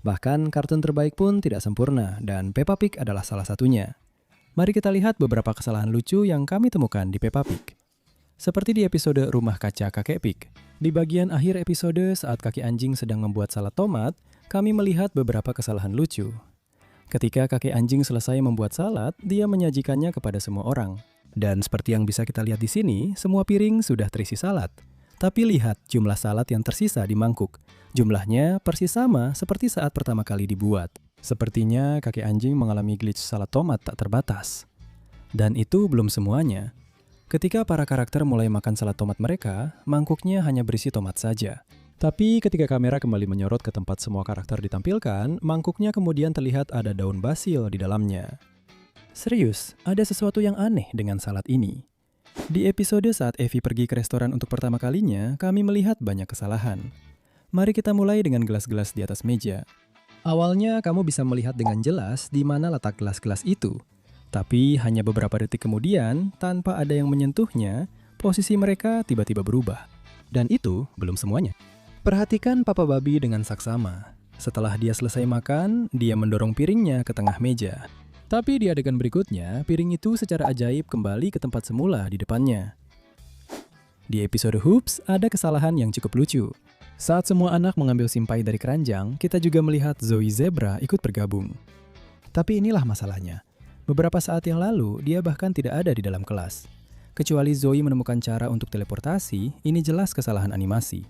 Bahkan kartun terbaik pun tidak sempurna, dan Peppa Pig adalah salah satunya. Mari kita lihat beberapa kesalahan lucu yang kami temukan di Peppa Pig. Seperti di episode Rumah Kaca Kakek Pig. Di bagian akhir episode saat kakek anjing sedang membuat salad tomat, kami melihat beberapa kesalahan lucu. Ketika kakek anjing selesai membuat salad, dia menyajikannya kepada semua orang. Dan seperti yang bisa kita lihat di sini, semua piring sudah terisi salad. Tapi lihat jumlah salad yang tersisa di mangkuk. Jumlahnya persis sama seperti saat pertama kali dibuat. Sepertinya kakek anjing mengalami glitch salad tomat tak terbatas. Dan itu belum semuanya. Ketika para karakter mulai makan salad tomat mereka, mangkuknya hanya berisi tomat saja. Tapi ketika kamera kembali menyorot ke tempat semua karakter ditampilkan, mangkuknya kemudian terlihat ada daun basil di dalamnya. Serius, ada sesuatu yang aneh dengan salad ini. Di episode saat Evie pergi ke restoran untuk pertama kalinya, kami melihat banyak kesalahan. Mari kita mulai dengan gelas-gelas di atas meja. Awalnya kamu bisa melihat dengan jelas di mana letak gelas-gelas itu. Tapi hanya beberapa detik kemudian, tanpa ada yang menyentuhnya, posisi mereka tiba-tiba berubah. Dan itu belum semuanya. Perhatikan Papa Babi dengan saksama. Setelah dia selesai makan, dia mendorong piringnya ke tengah meja. Tapi di adegan berikutnya, piring itu secara ajaib kembali ke tempat semula di depannya. Di episode Hoops, ada kesalahan yang cukup lucu. Saat semua anak mengambil simpai dari keranjang, kita juga melihat Zoe Zebra ikut bergabung. Tapi inilah masalahnya. Beberapa saat yang lalu, dia bahkan tidak ada di dalam kelas. Kecuali Zoe menemukan cara untuk teleportasi, ini jelas kesalahan animasi.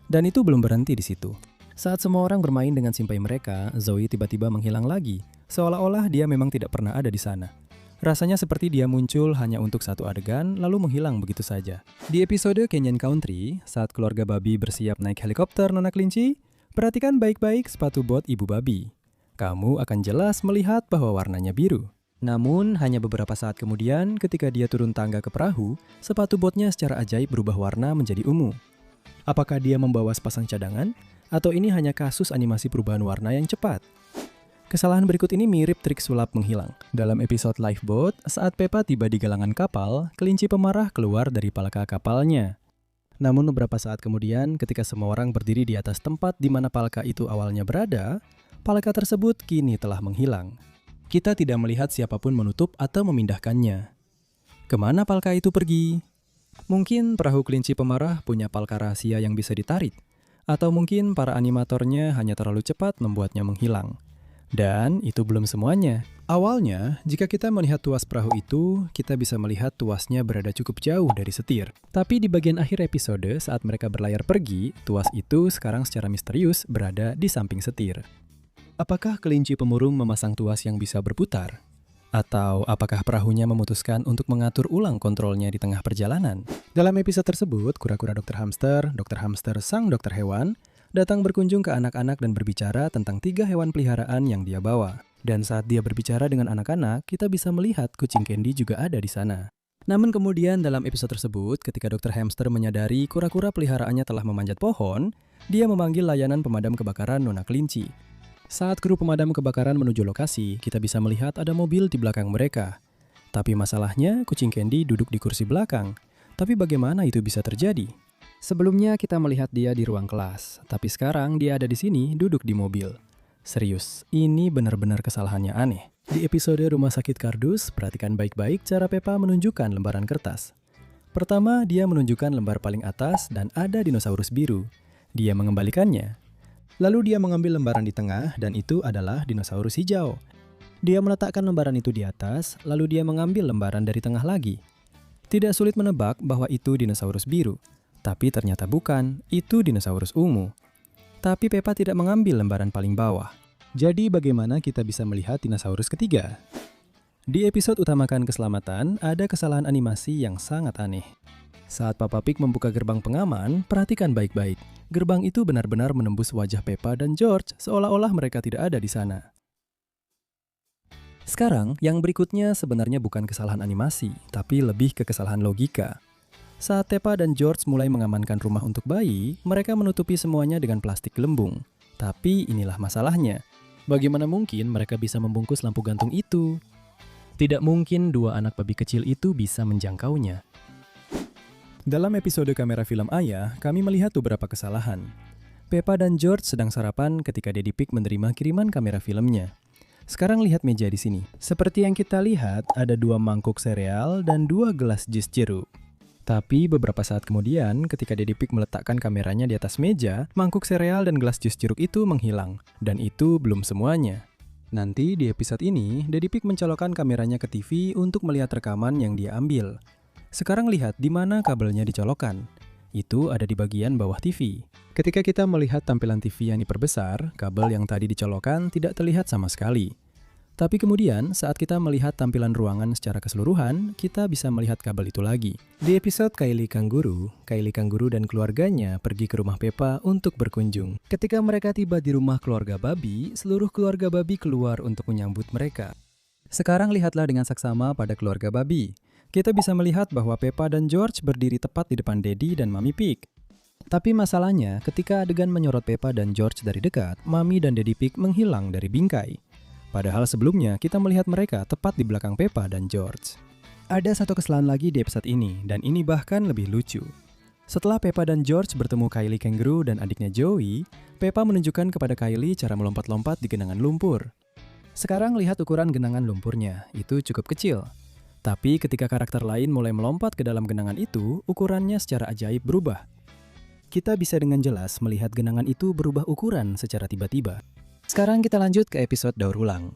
Dan itu belum berhenti di situ. Saat semua orang bermain dengan simpai mereka, Zoe tiba-tiba menghilang lagi, seolah-olah dia memang tidak pernah ada di sana. Rasanya seperti dia muncul hanya untuk satu adegan, lalu menghilang begitu saja. Di episode Canyon Country, saat keluarga babi bersiap naik helikopter Nona Kelinci, perhatikan baik-baik sepatu bot ibu babi. Kamu akan jelas melihat bahwa warnanya biru. Namun, hanya beberapa saat kemudian, ketika dia turun tangga ke perahu, sepatu botnya secara ajaib berubah warna menjadi ungu. Apakah dia membawa sepasang cadangan? Atau ini hanya kasus animasi perubahan warna yang cepat? Kesalahan berikut ini mirip trik sulap menghilang. Dalam episode Lifeboat, saat Peppa tiba di galangan kapal, kelinci pemarah keluar dari palka kapalnya. Namun beberapa saat kemudian, ketika semua orang berdiri di atas tempat di mana palka itu awalnya berada, palka tersebut kini telah menghilang. Kita tidak melihat siapapun menutup atau memindahkannya. Kemana palka itu pergi? Mungkin perahu kelinci pemarah punya palka rahasia yang bisa ditarik. Atau mungkin para animatornya hanya terlalu cepat membuatnya menghilang. Dan itu belum semuanya. Awalnya, jika kita melihat tuas perahu itu, kita bisa melihat tuasnya berada cukup jauh dari setir. Tapi di bagian akhir episode, saat mereka berlayar pergi, tuas itu sekarang secara misterius berada di samping setir. Apakah kelinci pemurung memasang tuas yang bisa berputar? Atau apakah perahunya memutuskan untuk mengatur ulang kontrolnya di tengah perjalanan? Dalam episode tersebut, kura-kura Dr. Hamster sang dokter hewan, datang berkunjung ke anak-anak dan berbicara tentang 3 hewan peliharaan yang dia bawa. Dan saat dia berbicara dengan anak-anak, kita bisa melihat kucing Candy juga ada di sana. Namun kemudian dalam episode tersebut, ketika Dr. Hamster menyadari kura-kura peliharaannya telah memanjat pohon, dia memanggil layanan pemadam kebakaran Nona Kelinci. Saat kru pemadam kebakaran menuju lokasi, kita bisa melihat ada mobil di belakang mereka. Tapi masalahnya, kucing Candy duduk di kursi belakang. Tapi bagaimana itu bisa terjadi? Sebelumnya kita melihat dia di ruang kelas, tapi sekarang dia ada di sini duduk di mobil. Serius, ini benar-benar kesalahannya aneh. Di episode Rumah Sakit Kardus, perhatikan baik-baik cara Peppa menunjukkan lembaran kertas. Pertama, dia menunjukkan lembar paling atas dan ada dinosaurus biru. Dia mengembalikannya. Lalu dia mengambil lembaran di tengah dan itu adalah dinosaurus hijau. Dia meletakkan lembaran itu di atas, lalu dia mengambil lembaran dari tengah lagi. Tidak sulit menebak bahwa itu dinosaurus biru. Tapi ternyata bukan, itu dinosaurus ungu. Tapi Peppa tidak mengambil lembaran paling bawah. Jadi bagaimana kita bisa melihat dinosaurus ketiga? Di episode Utamakan Keselamatan, ada kesalahan animasi yang sangat aneh. Saat Papa Pig membuka gerbang pengaman, perhatikan baik-baik. Gerbang itu benar-benar menembus wajah Peppa dan George, seolah-olah mereka tidak ada di sana. Sekarang, yang berikutnya sebenarnya bukan kesalahan animasi, tapi lebih ke kesalahan logika. Saat Peppa dan George mulai mengamankan rumah untuk bayi, mereka menutupi semuanya dengan plastik gelembung. Tapi inilah masalahnya. Bagaimana mungkin mereka bisa membungkus lampu gantung itu? Tidak mungkin 2 anak babi kecil itu bisa menjangkaunya. Dalam episode Kamera Film Ayah, kami melihat beberapa kesalahan. Peppa dan George sedang sarapan ketika Daddy Pig menerima kiriman kamera filmnya. Sekarang lihat meja di sini. Seperti yang kita lihat, ada 2 mangkuk sereal dan 2 gelas jus jeruk. Tapi beberapa saat kemudian, ketika Daddy Pig meletakkan kameranya di atas meja, mangkuk sereal dan gelas jus jeruk itu menghilang. Dan itu belum semuanya. Nanti di episode ini, Daddy Pig mencolokkan kameranya ke TV untuk melihat rekaman yang dia ambil. Sekarang lihat di mana kabelnya dicolokkan. Itu ada di bagian bawah TV. Ketika kita melihat tampilan TV yang diperbesar, kabel yang tadi dicolokkan tidak terlihat sama sekali. Tapi kemudian, saat kita melihat tampilan ruangan secara keseluruhan, kita bisa melihat kabel itu lagi. Di episode Kylie Kanguru dan keluarganya pergi ke rumah Peppa untuk berkunjung. Ketika mereka tiba di rumah keluarga babi, seluruh keluarga babi keluar untuk menyambut mereka. Sekarang lihatlah dengan saksama pada keluarga babi. Kita bisa melihat bahwa Peppa dan George berdiri tepat di depan Daddy dan Mami Pig. Tapi masalahnya, ketika adegan menyorot Peppa dan George dari dekat, Mami dan Daddy Pig menghilang dari bingkai. Padahal sebelumnya, kita melihat mereka tepat di belakang Peppa dan George. Ada satu kesalahan lagi di episode ini, dan ini bahkan lebih lucu. Setelah Peppa dan George bertemu Kylie Kangaroo dan adiknya Joey, Peppa menunjukkan kepada Kylie cara melompat-lompat di genangan lumpur. Sekarang lihat ukuran genangan lumpurnya, itu cukup kecil. Tapi ketika karakter lain mulai melompat ke dalam genangan itu, ukurannya secara ajaib berubah. Kita bisa dengan jelas melihat genangan itu berubah ukuran secara tiba-tiba. Sekarang kita lanjut ke episode daur ulang.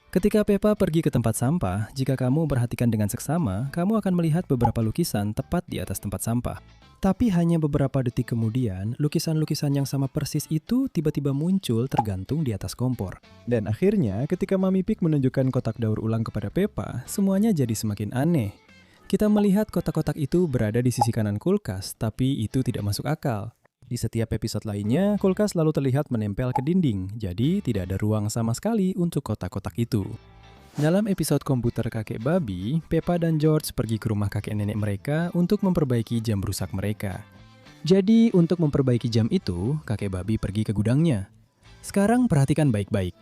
Ketika Peppa pergi ke tempat sampah, jika kamu perhatikan dengan seksama, kamu akan melihat beberapa lukisan tepat di atas tempat sampah. Tapi hanya beberapa detik kemudian, lukisan-lukisan yang sama persis itu tiba-tiba muncul tergantung di atas kompor. Dan akhirnya, ketika Mami Pig menunjukkan kotak daur ulang kepada Peppa, semuanya jadi semakin aneh. Kita melihat kotak-kotak itu berada di sisi kanan kulkas, tapi itu tidak masuk akal. Di setiap episode lainnya, kulkas lalu terlihat menempel ke dinding, jadi tidak ada ruang sama sekali untuk kotak-kotak itu. Dalam episode komputer kakek babi, Peppa dan George pergi ke rumah kakek nenek mereka untuk memperbaiki jam rusak mereka. Jadi, untuk memperbaiki jam itu, kakek babi pergi ke gudangnya. Sekarang perhatikan baik-baik.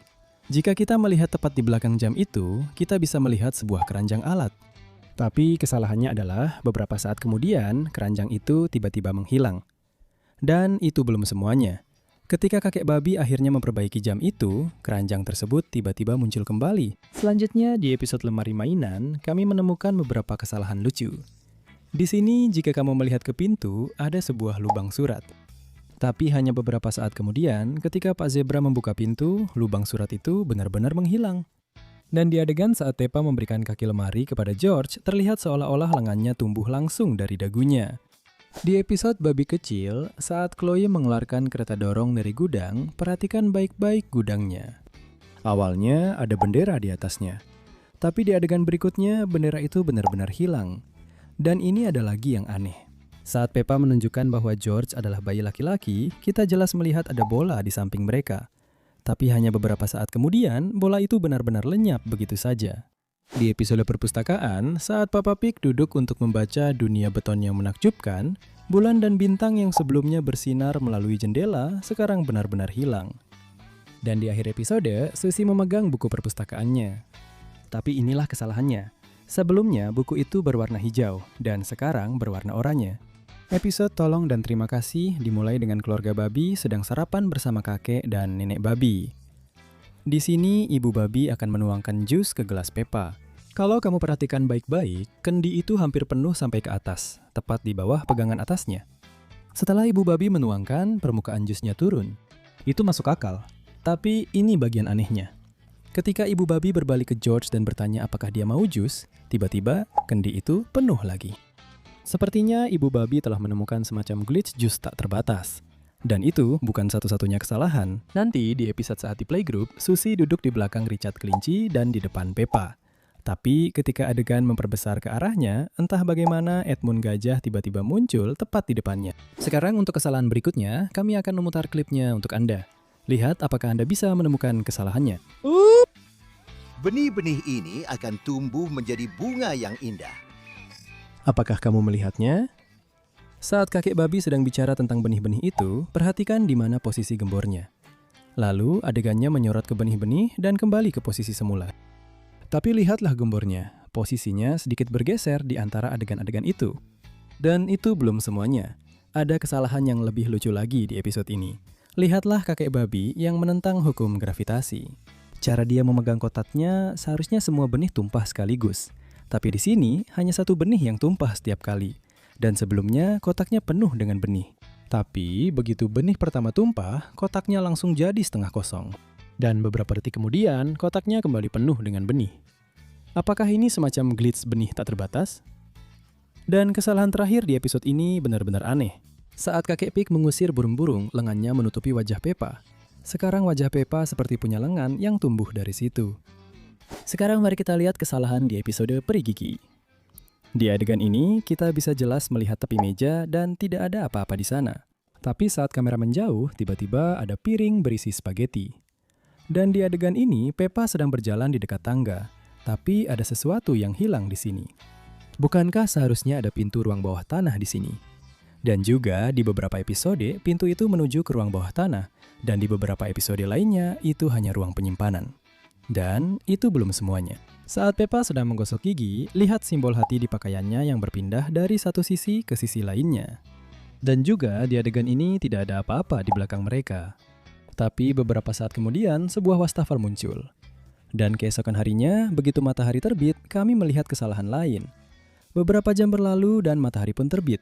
Jika kita melihat tepat di belakang jam itu, kita bisa melihat sebuah keranjang alat. Tapi kesalahannya adalah beberapa saat kemudian, keranjang itu tiba-tiba menghilang. Dan itu belum semuanya. Ketika kakek babi akhirnya memperbaiki jam itu, keranjang tersebut tiba-tiba muncul kembali. Selanjutnya, di episode lemari mainan, kami menemukan beberapa kesalahan lucu. Di sini, jika kamu melihat ke pintu, ada sebuah lubang surat. Tapi hanya beberapa saat kemudian, ketika Pak Zebra membuka pintu, lubang surat itu benar-benar menghilang. Dan di adegan saat Peppa memberikan kaki lemari kepada George, terlihat seolah-olah lengannya tumbuh langsung dari dagunya. Di episode Babi Kecil, saat Chloe mengeluarkan kereta dorong dari gudang, perhatikan baik-baik gudangnya. Awalnya ada bendera di atasnya. Tapi di adegan berikutnya, bendera itu benar-benar hilang. Dan ini ada lagi yang aneh. Saat Peppa menunjukkan bahwa George adalah bayi laki-laki, kita jelas melihat ada bola di samping mereka. Tapi hanya beberapa saat kemudian, bola itu benar-benar lenyap begitu saja. Di episode perpustakaan, saat Papa Pig duduk untuk membaca Dunia Beton yang Menakjubkan, bulan dan bintang yang sebelumnya bersinar melalui jendela sekarang benar-benar hilang. Dan di akhir episode, Susie memegang buku perpustakaannya. Tapi inilah kesalahannya. Sebelumnya, buku itu berwarna hijau, dan sekarang berwarna oranye. Episode Tolong dan Terima Kasih dimulai dengan keluarga babi sedang sarapan bersama kakek dan nenek babi. Di sini, ibu babi akan menuangkan jus ke gelas Peppa. Kalau kamu perhatikan baik-baik, kendi itu hampir penuh sampai ke atas, tepat di bawah pegangan atasnya. Setelah ibu babi menuangkan, permukaan jusnya turun. Itu masuk akal. Tapi ini bagian anehnya. Ketika ibu babi berbalik ke George dan bertanya apakah dia mau jus, tiba-tiba kendi itu penuh lagi. Sepertinya ibu babi telah menemukan semacam glitch jus tak terbatas. Dan itu bukan satu-satunya kesalahan. Nanti di episode saat di playgroup, Susie duduk di belakang Richard Kelinci dan di depan Peppa. Tapi ketika adegan memperbesar ke arahnya, entah bagaimana Edmund Gajah tiba-tiba muncul tepat di depannya. Sekarang untuk kesalahan berikutnya, kami akan memutar klipnya untuk Anda. Lihat apakah Anda bisa menemukan kesalahannya. Benih-benih ini akan tumbuh menjadi bunga yang indah. Apakah kamu melihatnya? Saat kakek babi sedang bicara tentang benih-benih itu, perhatikan di mana posisi gembornya. Lalu adegannya menyorot ke benih-benih dan kembali ke posisi semula. Tapi lihatlah gembornya, posisinya sedikit bergeser di antara adegan-adegan itu. Dan itu belum semuanya. Ada kesalahan yang lebih lucu lagi di episode ini. Lihatlah kakek babi yang menentang hukum gravitasi. Cara dia memegang kotaknya, seharusnya semua benih tumpah sekaligus. Tapi di sini hanya satu benih yang tumpah setiap kali. Dan sebelumnya kotaknya penuh dengan benih. Tapi begitu benih pertama tumpah, kotaknya langsung jadi setengah kosong. Dan beberapa detik kemudian, kotaknya kembali penuh dengan benih. Apakah ini semacam glitch benih tak terbatas? Dan kesalahan terakhir di episode ini benar-benar aneh. Saat kakek Pig mengusir burung-burung, lengannya menutupi wajah Peppa. Sekarang wajah Peppa seperti punya lengan yang tumbuh dari situ. Sekarang mari kita lihat kesalahan di episode peri gigi. Di adegan ini, kita bisa jelas melihat tepi meja dan tidak ada apa-apa di sana. Tapi saat kamera menjauh, tiba-tiba ada piring berisi spaghetti. Dan di adegan ini, Peppa sedang berjalan di dekat tangga. Tapi ada sesuatu yang hilang di sini. Bukankah seharusnya ada pintu ruang bawah tanah di sini? Dan juga di beberapa episode, pintu itu menuju ke ruang bawah tanah. Dan di beberapa episode lainnya, itu hanya ruang penyimpanan. Dan itu belum semuanya. Saat Peppa sedang menggosok gigi, lihat simbol hati di pakaiannya yang berpindah dari satu sisi ke sisi lainnya. Dan juga di adegan ini tidak ada apa-apa di belakang mereka. Tapi beberapa saat kemudian, sebuah wastafel muncul. Dan keesokan harinya, begitu matahari terbit, kami melihat kesalahan lain. Beberapa jam berlalu dan matahari pun terbit.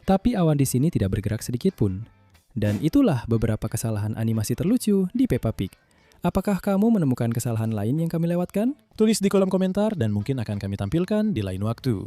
Tapi awan di sini tidak bergerak sedikit pun. Dan itulah beberapa kesalahan animasi terlucu di Peppa Pig. Apakah kamu menemukan kesalahan lain yang kami lewatkan? Tulis di kolom komentar dan mungkin akan kami tampilkan di lain waktu.